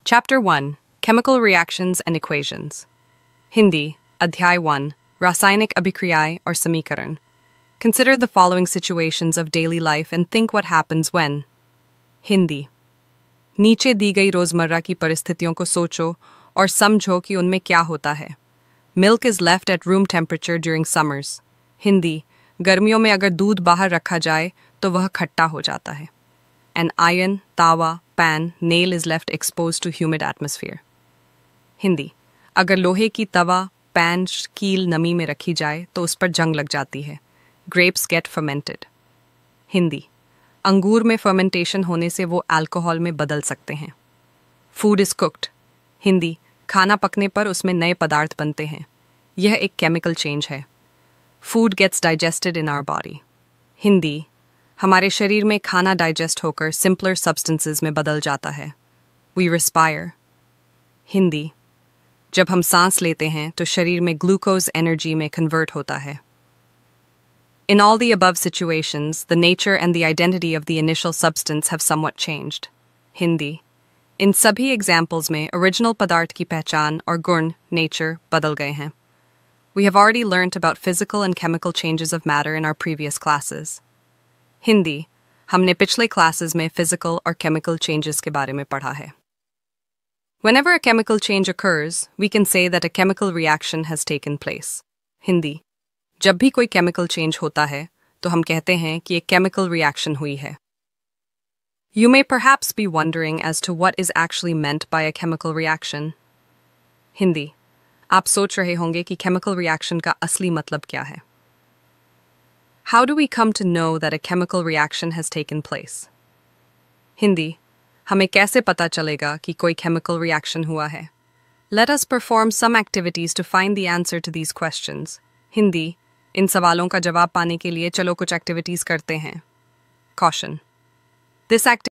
Chapter 1 Chemical Reactions and Equations. Hindi, Adhyay 1 Rasayanik Abhikriyai or Samikaran. Consider the following situations of daily life and think what happens when. Hindi. नीचे दी गई रोजमर्रा की परिस्थितियों को सोचो और समझो कि उनमें क्या होता है. Milk is left at room temperature during summers. Hindi. गर्मियों में अगर दूध बाहर रखा जाए तो वह खट्टा हो जाता है. An iron, tawa, pan, nail is left exposed to humid atmosphere. Hindi. अगर लोहे की तवा, पैन, कील नमी में रखी जाए तो उस पर जंग लग जाती है. Grapes get fermented. हिंदी. अंगूर में फर्मेंटेशन होने से वो अल्कोहल में बदल सकते हैं. Food is cooked. हिंदी. खाना पकने पर उसमें नए पदार्थ बनते हैं. यह एक केमिकल चेंज है. Food gets digested in our body. Hindi. हमारे शरीर में खाना डाइजेस्ट होकर सिंपलर सब्सटेंसेस में बदल जाता है. We respire. हिंदी. जब हम सांस लेते हैं तो शरीर में ग्लूकोज एनर्जी में कन्वर्ट होता है. In all the above situations, the nature and the identity of the initial substance have somewhat changed. Hindi. इन सभी एग्जाम्पल्स में ओरिजिनल पदार्थ की पहचान और गुण, nature, बदल गए हैं. We have already learnt about physical and chemical changes of matter in our previous classes. Hindi. हमने पिछले क्लासेस में physical और chemical changes के बारे में पढ़ा है. Whenever a chemical change occurs, we can say that a chemical reaction has taken place. Hindi. जब भी कोई chemical change होता है, तो हम कहते हैं कि एक chemical reaction हुई है. You may perhaps be wondering as to what is actually meant by a chemical reaction. Hindi. आप सोच रहे होंगे कि chemical reaction का असली मतलब क्या है. How do we come to know that a chemical reaction has taken place? Hindi. हमें कैसे पता चलेगा कि कोई chemical reaction हुआ है? Let us perform some activities to find the answer to these questions. Hindi. इन सवालों का जवाब पाने के लिए चलो कुछ activities करते हैं. Caution. This activity